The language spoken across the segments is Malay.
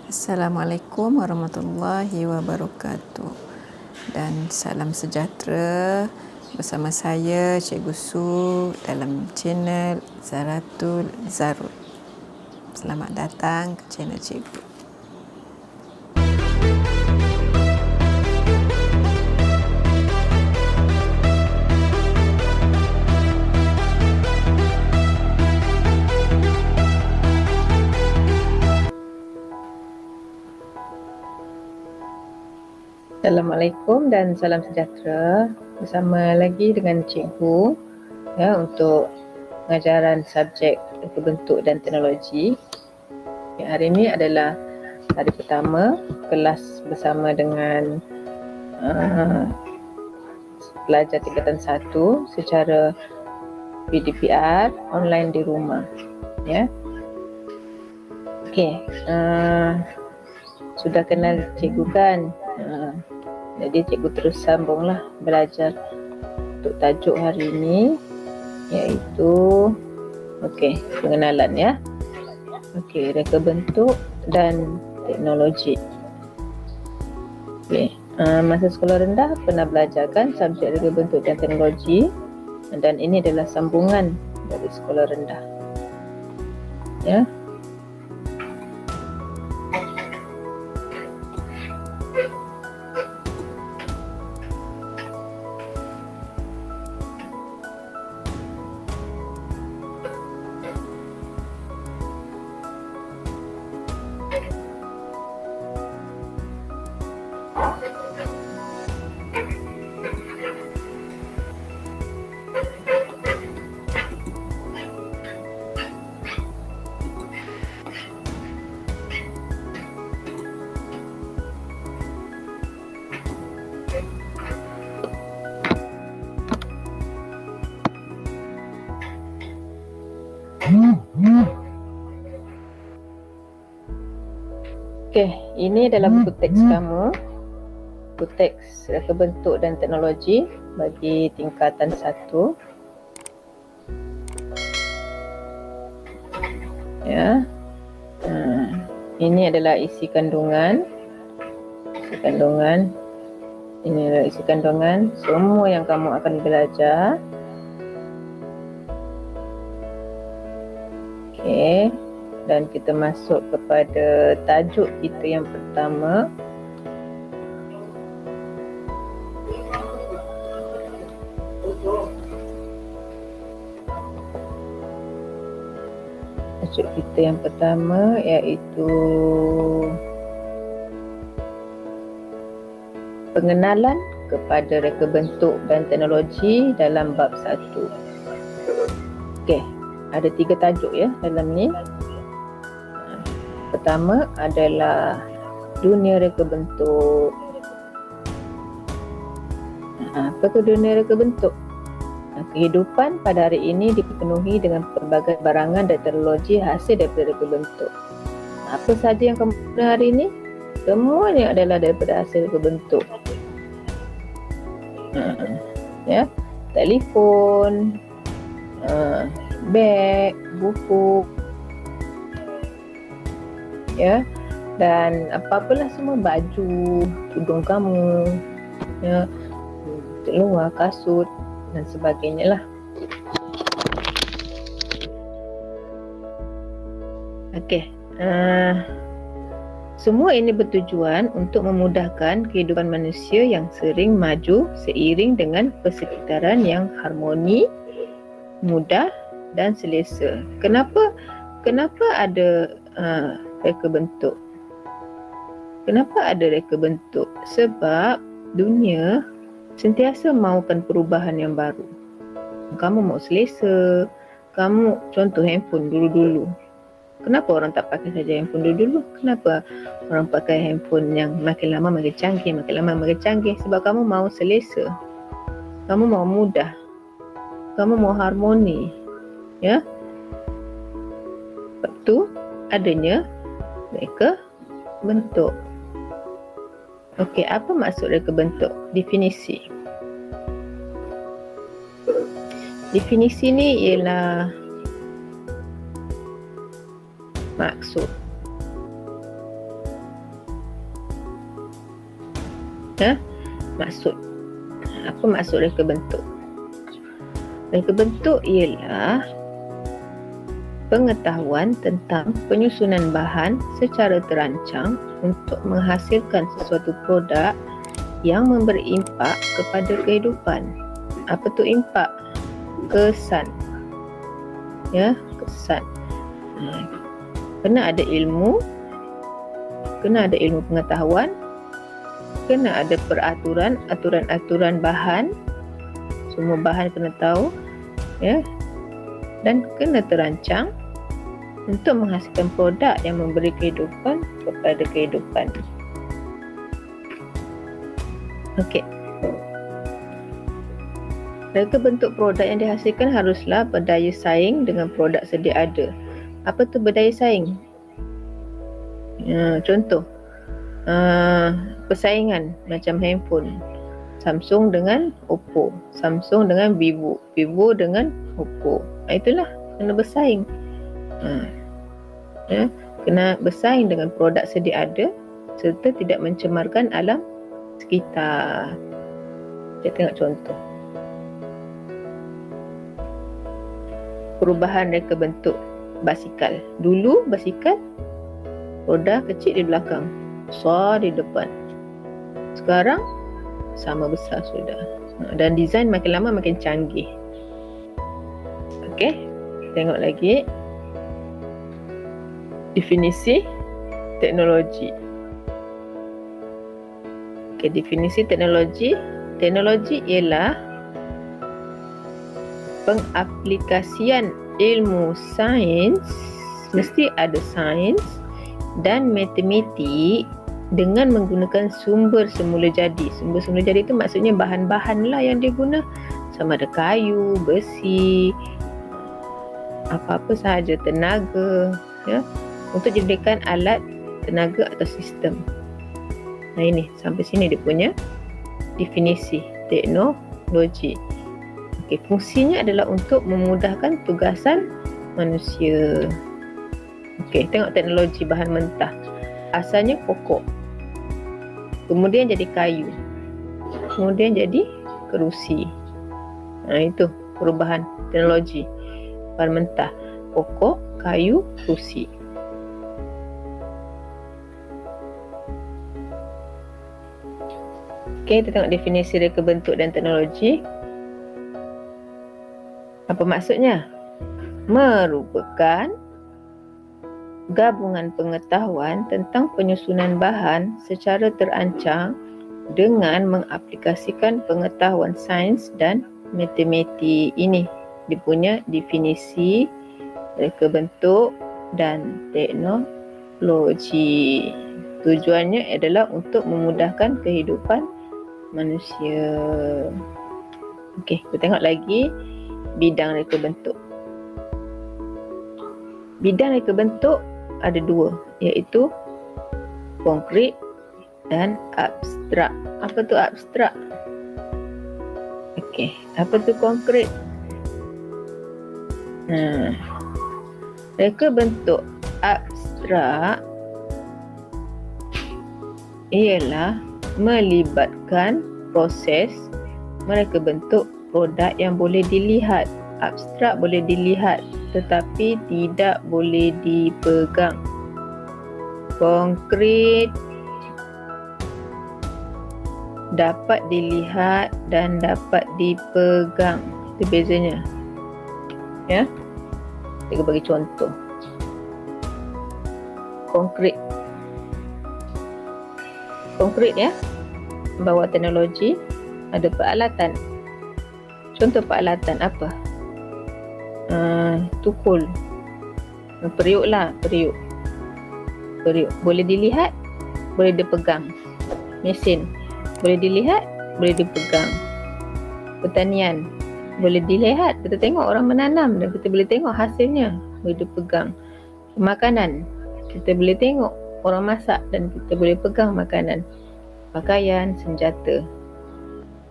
Assalamualaikum warahmatullahi wabarakatuh dan salam sejahtera bersama saya Cikgu Su dalam channel Zaratul Zarud. Selamat datang ke channel Cikgu. Assalamualaikum dan salam sejahtera. Bersama lagi dengan Cikgu untuk pengajaran subjek reka bentuk dan teknologi. Hari ini adalah hari pertama kelas bersama dengan pelajar tingkatan 1 secara PDPR online di rumah. Okey, sudah kenal Cikgu kan? Jadi Cikgu terus sambunglah belajar untuk tajuk hari ini, iaitu pengenalan ya. Reka bentuk dan teknologi. Masa sekolah rendah pernah belajar kan subjek reka bentuk dan teknologi, dan ini adalah sambungan dari sekolah rendah. Ini adalah buku teks kamu. Buku teks reka bentuk dan teknologi bagi tingkatan 1. Ini adalah isi kandungan. Ini adalah isi kandungan semua yang kamu akan belajar. Dan kita masuk kepada tajuk kita yang pertama. Tajuk kita yang pertama iaitu pengenalan kepada reka bentuk dan teknologi dalam bab 1. Ada 3 tajuk dalam ni. Pertama adalah dunia reka bentuk. Apa itu dunia reka bentuk? Kehidupan pada hari ini dipenuhi dengan pelbagai barangan dan teknologi hasil daripada reka bentuk. Apa sahaja yang kamu guna hari ini? Semuanya adalah daripada hasil reka bentuk. Telefon, beg, buku, dan apa-apalah semua, baju, tudung kamu, luar, kasut dan sebagainya lah. Semua ini bertujuan untuk memudahkan kehidupan manusia yang sering maju seiring dengan persekitaran yang harmoni, mudah dan selesa. Kenapa ada reka bentuk? Kenapa ada reka bentuk? Sebab dunia sentiasa mahukan perubahan yang baru. Kamu mau selesa, contoh handphone dulu-dulu. Kenapa orang tak pakai saja handphone dulu-dulu? Kenapa orang pakai handphone yang makin lama makin canggih? Sebab kamu mau selesa, kamu mau mudah, kamu mau harmoni. Sebab tu adanya reka bentuk. Apa maksud reka bentuk? Definisi ni ialah maksud Maksud. Apa maksud reka bentuk? Reka bentuk ialah pengetahuan tentang penyusunan bahan secara terancang untuk menghasilkan sesuatu produk yang memberi impak kepada kehidupan. Apa tu impak? Kesan. Kesan. Kena ada ilmu, kena ada ilmu pengetahuan, kena ada peraturan, aturan bahan. Semua bahan kena tahu, dan kena terancang untuk menghasilkan produk yang memberi kehidupan kepada kehidupan. Okey. Reka bentuk produk yang dihasilkan haruslah berdaya saing dengan produk sedia ada. Apa tu berdaya saing? Contoh, persaingan macam handphone. Samsung dengan Oppo, Samsung dengan Vivo, Vivo dengan Oppo. Itulah kena bersaing. Kena bersaing dengan produk sedia ada serta tidak mencemarkan alam sekitar. Kita tengok contoh. Perubahan reka bentuk basikal. Dulu basikal roda kecil di belakang, besar di depan. Sekarang sama besar sudah. Dan design makin lama makin canggih. Okey, tengok lagi. Definisi teknologi. Okey, definisi teknologi. Teknologi ialah pengaplikasian ilmu sains, mesti ada sains dan matematik dengan menggunakan sumber semula jadi. Sumber semula jadi itu maksudnya bahan-bahan lah yang dia guna. Sama ada kayu, besi, apa-apa sahaja, tenaga, untuk jadikan alat tenaga atau sistem. Ini sampai sini dia punya definisi teknologi. Okey, fungsinya adalah untuk memudahkan tugasan manusia. Okey, tengok teknologi bahan mentah. Asalnya pokok, kemudian jadi kayu, kemudian jadi kerusi. Itu perubahan teknologi bahan mentah, pokok, kayu, kerusi. Okey, kita tengok definisi reka bentuk dan teknologi. Apa maksudnya? Merupakan gabungan pengetahuan tentang penyusunan bahan secara terancang dengan mengaplikasikan pengetahuan sains dan matematik. Ini dia punya definisi reka bentuk dan teknologi. Tujuannya adalah untuk memudahkan kehidupan manusia. Okey, kita tengok lagi bidang reka bentuk. Bidang reka bentuk ada dua, iaitu konkret dan abstrak. Apa tu abstrak? Okey, apa tu konkret? Reka bentuk abstrak ialah melibatkan proses mereka bentuk produk yang boleh dilihat. Abstrak boleh dilihat tetapi tidak boleh dipegang. Konkret dapat dilihat dan dapat dipegang. Itu bezanya. Saya bagi contoh. Konkret bahawa teknologi ada peralatan. Contoh peralatan apa? Tukul, periuk. Boleh dilihat, boleh dipegang. Mesin boleh dilihat, boleh dipegang. Pertanian boleh dilihat, kita tengok orang menanam dan kita boleh tengok hasilnya, boleh dipegang. Makanan kita boleh tengok orang masak dan kita boleh pegang makanan. Pakaian, senjata.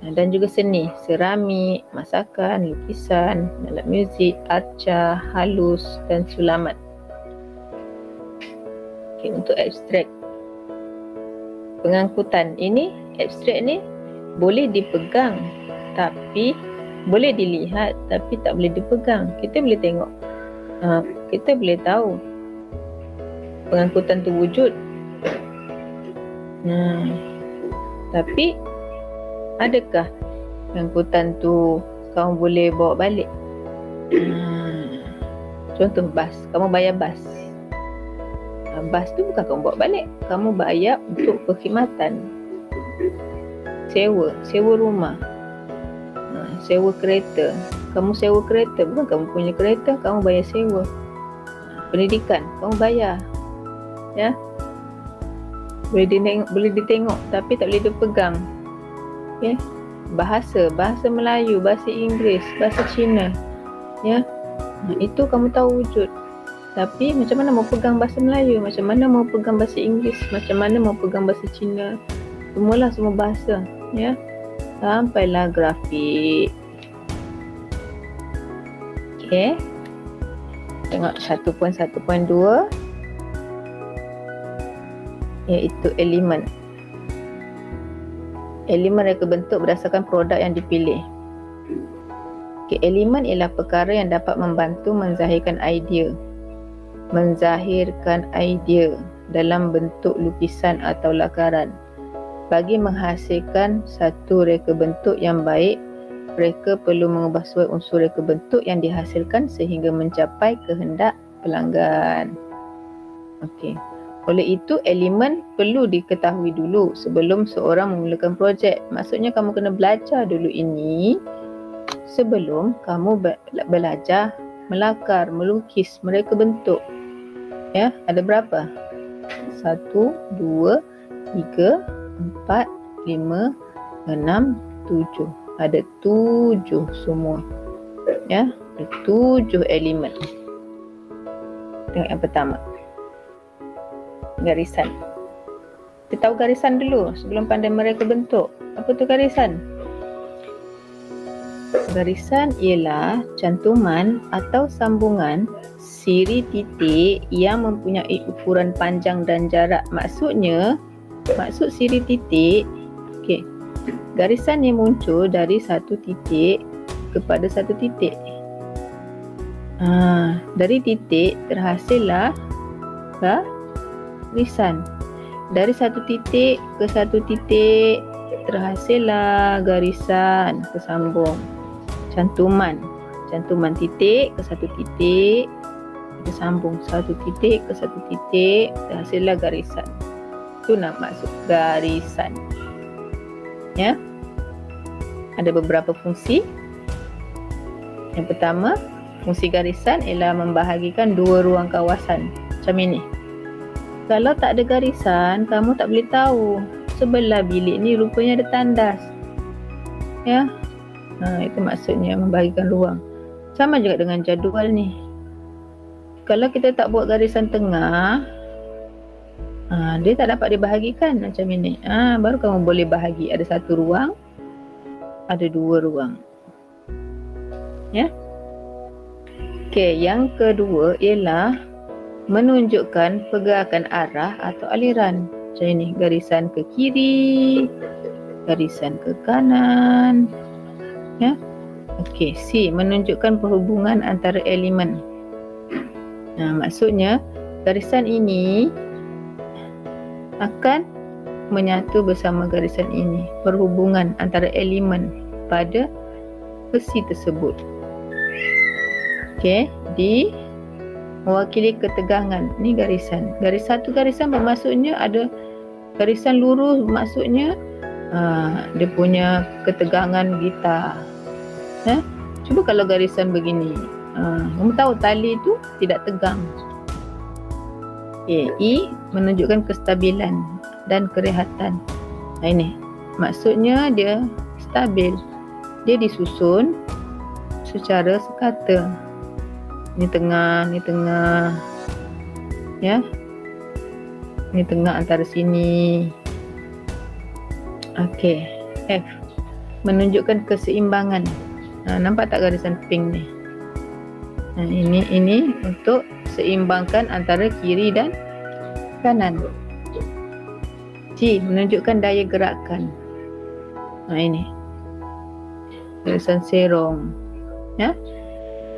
Dan juga seni, seramik, masakan, lukisan, alat muzik, arca, halus dan sulamat. Untuk abstrak, pengangkutan. Ini abstrak ni boleh dipegang tapi boleh dilihat tapi tak boleh dipegang. Kita boleh tengok, kita boleh tahu pengangkutan tu wujud. Tapi adakah pengangkutan tu kamu boleh bawa balik? Contoh bas, kamu bayar bas. Bas tu bukan kamu bawa balik, kamu bayar untuk perkhidmatan. Sewa rumah, sewa kereta. Kamu sewa kereta, bukan kamu punya kereta, kamu bayar sewa. Pendidikan, kamu bayar. Ya, boleh ditengok tapi tak boleh dipegang. Okay. Bahasa Melayu, bahasa Inggeris, bahasa Cina. Ya, itu kamu tahu wujud. Tapi macam mana mau pegang bahasa Melayu, macam mana mau pegang bahasa Inggeris, macam mana mau pegang bahasa Cina, semua bahasa, ya. Sampailah grafik. Okey. Tengok 1.1.2 iaitu elemen. Elemen reka bentuk berdasarkan produk yang dipilih. Okay, elemen ialah perkara yang dapat membantu menzahirkan idea dalam bentuk lukisan atau lakaran. Bagi menghasilkan satu reka bentuk yang baik, mereka perlu mengubah sesuai unsur reka bentuk yang dihasilkan sehingga mencapai kehendak pelanggan. Okey. Oleh itu, elemen perlu diketahui dulu sebelum seorang memulakan projek. Maksudnya kamu kena belajar dulu ini sebelum kamu belajar melakar, melukis, mereka bentuk. Ya, ada berapa? 1, 2, 3, 4, 5, 6, 7. Ada 7 semua. Ya, ada 7 elemen. Tengok yang pertama. Garisan. Kita tahu garisan dulu sebelum pandai mereka bentuk. Apa tu garisan? Garisan ialah cantuman atau sambungan siri titik yang mempunyai ukuran panjang dan jarak. Maksud siri titik, okey. Garisan yang muncul dari satu titik kepada satu titik. Dari titik terhasillah garisan. Dari satu titik ke satu titik terhasillah garisan tersambung. Cantuman titik ke satu titik tersambung, satu titik ke satu titik terhasillah garisan. Itu nak maksud garisan. Ya. Ada beberapa fungsi. Yang pertama, fungsi garisan ialah membahagikan dua ruang kawasan. Macam ini. Kalau tak ada garisan, kamu tak boleh tahu sebelah bilik ni rupanya ada tandas. Ya. Itu maksudnya membahagikan ruang. Sama juga dengan jadual ni. Kalau kita tak buat garisan tengah, dia tak dapat dibahagikan macam ini. Baru kamu boleh bahagi. Ada satu ruang, ada dua ruang. Ya. Okey, yang kedua ialah menunjukkan pergerakan arah atau aliran. Macam ini, garisan ke kiri, garisan ke kanan. Ya. Okey, C, menunjukkan perhubungan antara elemen. Maksudnya garisan ini akan menyatu bersama garisan ini, perhubungan antara elemen pada besi tersebut. Okey, D, mewakili ketegangan. Ni garisan. Satu garisan bermaksudnya ada garisan lurus, maksudnya dia punya ketegangan gitar. Cuba kalau garisan begini, kamu tahu tali itu tidak tegang. E, menunjukkan kestabilan dan kerehatan. Ini maksudnya dia stabil. Dia disusun secara sekata. Ni tengah, ya. Ni tengah antara sini. Okey, F, menunjukkan keseimbangan. Nampak tak garisan pink ni? Ini untuk seimbangkan antara kiri dan kanan. G menunjukkan daya gerakan. Ini garisan serong. Ya.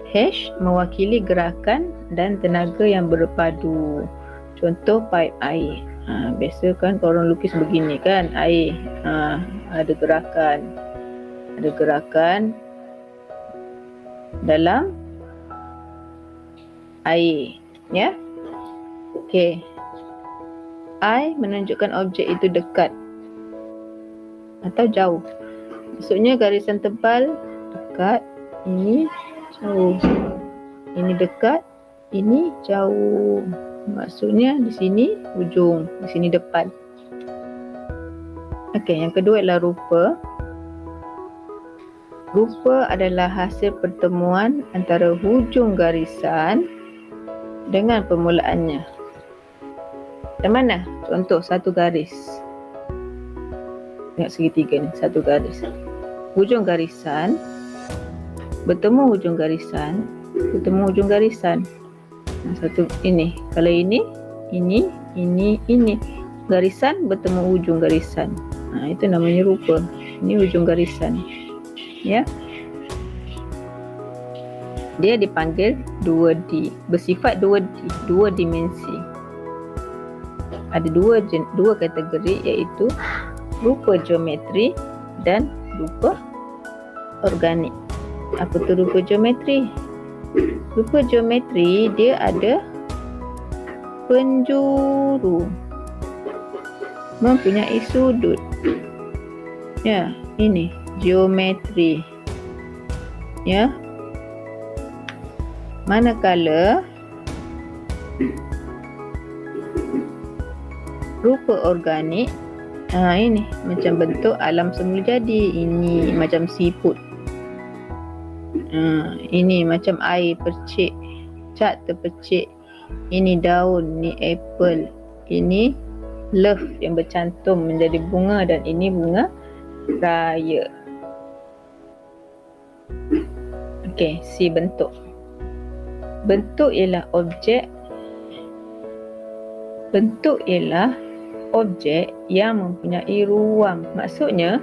H mewakili gerakan dan tenaga yang berpadu. Contoh paip air. Biasa kan kalau orang lukis begini kan, air. Ada gerakan dalam air, ya. Okey. I menunjukkan objek itu dekat atau jauh. Maksudnya garisan tebal dekat, ini jauh. Ini dekat, ini jauh. Maksudnya di sini ujung, di sini depan. Okey, yang kedua adalah rupa. Rupa adalah hasil pertemuan antara hujung garisan dengan permulaannya. Yang mana? Contoh satu garis. Tengok segitiga ni, satu garis. Hujung garisan bertemu hujung garisan, satu ini. Kalau ini. Garisan bertemu hujung garisan. Itu namanya rupa. Ini hujung garisan. Ya. Dia dipanggil 2D, bersifat 2D, dua dimensi. Ada dua kategori, iaitu rupa geometri dan rupa organik. Apa tu rupa geometri? Rupa geometri dia ada penjuru, mempunyai sudut. Ya, ini geometri. Ya. Manakala rupa organik, ini macam bentuk alam semula jadi. Ini macam siput. Ini macam air percik, cat terpercik. Ini daun, ini apple. Ini love yang bercantum menjadi bunga, dan ini bunga raya. Okey, C bentuk. Bentuk ialah objek. Bentuk ialah objek yang mempunyai ruang. Maksudnya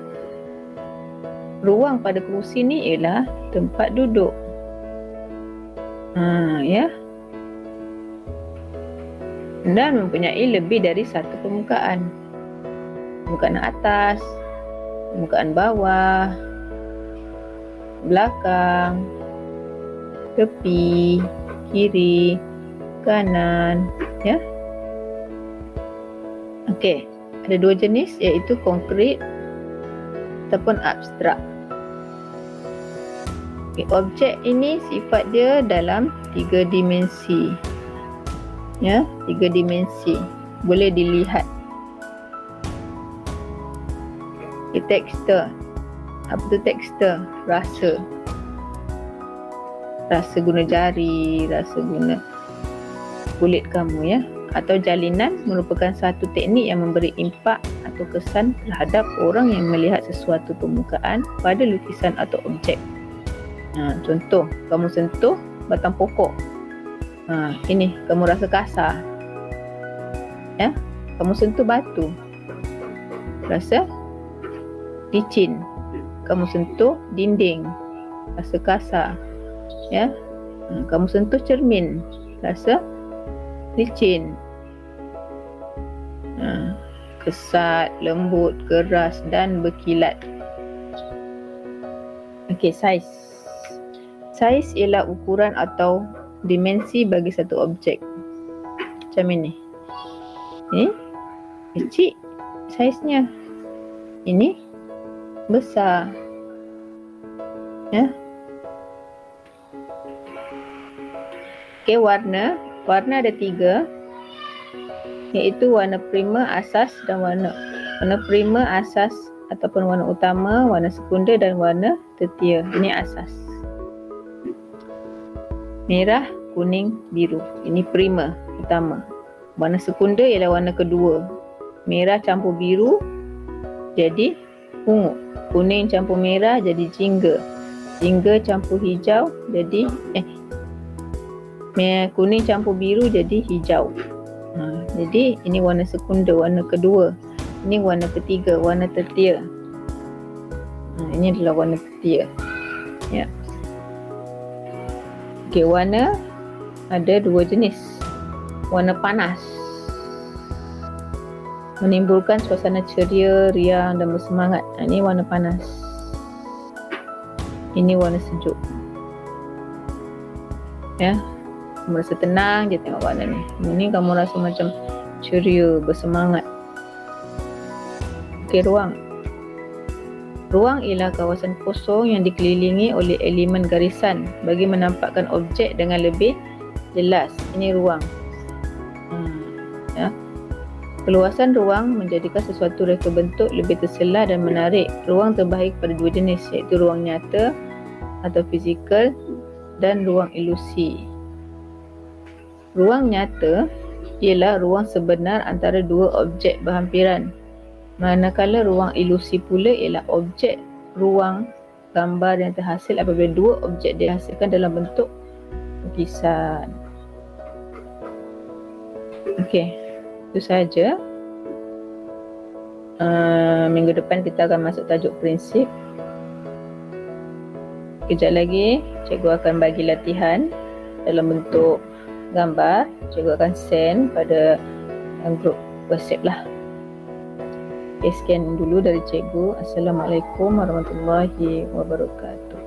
ruang pada kerusi ni ialah tempat duduk. Ya. Dan mempunyai lebih dari satu permukaan. Permukaan atas, permukaan bawah, belakang, tepi, kiri, kanan, ya. Okey, ada dua jenis, iaitu konkret ataupun abstrak. Okay, objek ini sifat dia dalam 3 dimensi. Ya, 3 dimensi. Boleh dilihat. Okay, tekstur. Apa tu tekstur? Rasa. Rasa guna jari, rasa guna kulit kamu, ya. Atau jalinan merupakan satu teknik yang memberi impak atau kesan terhadap orang yang melihat sesuatu permukaan pada lukisan atau objek. Contoh, kamu sentuh batang pokok. Ini kamu rasa kasar. Ya, kamu sentuh batu, rasa licin. Kamu sentuh dinding, rasa kasar. Ya, kamu sentuh cermin, rasa licin. Kesat, lembut, keras dan berkilat. Okey, saiz. Saiz ialah ukuran atau dimensi bagi satu objek. Macam ini. Ini kecil saiznya. Ini besar. Ya. Okey, warna. Warna ada 3. Iaitu warna primer, asas dan warna primer, asas ataupun warna utama, warna sekunder dan warna tertier. Ini asas. Merah, kuning, biru. Ini primer utama. Warna sekunder ialah warna kedua. Merah campur biru jadi ungu. Kuning campur merah jadi jingga. Jingga campur hijau jadi kuning campur biru jadi hijau. Jadi ini warna sekunder, warna kedua. Ini warna ketiga, warna tertia. Ini adalah warna tertia. Ya. Okey, warna ada dua jenis. Warna panas menimbulkan suasana ceria, riang dan bersemangat. Ini warna panas. Ini warna sejuk. Ya, kamu rasa tenang je tengok warna ni. Ini kamu rasa macam ceria, bersemangat. Okey, ruang. Ruang ialah kawasan kosong yang dikelilingi oleh elemen garisan bagi menampakkan objek dengan lebih jelas. Ini ruang. Ya. Keluasan ruang menjadikan sesuatu reka bentuk lebih terselah dan menarik. Ruang terbahagi pada dua jenis, iaitu ruang nyata atau fizikal dan ruang ilusi. Ruang nyata ialah ruang sebenar antara dua objek berhampiran. Manakala ruang ilusi pula ialah objek ruang gambar yang terhasil apabila dua objek dihasilkan dalam bentuk lukisan. Okey, itu sahaja. Minggu depan kita akan masuk tajuk prinsip. Kejap lagi cikgu akan bagi latihan dalam bentuk gambar. Cikgu akan send pada grup WhatsApp lah. Okay, sekian dulu dari cikgu. Assalamualaikum warahmatullahi wabarakatuh.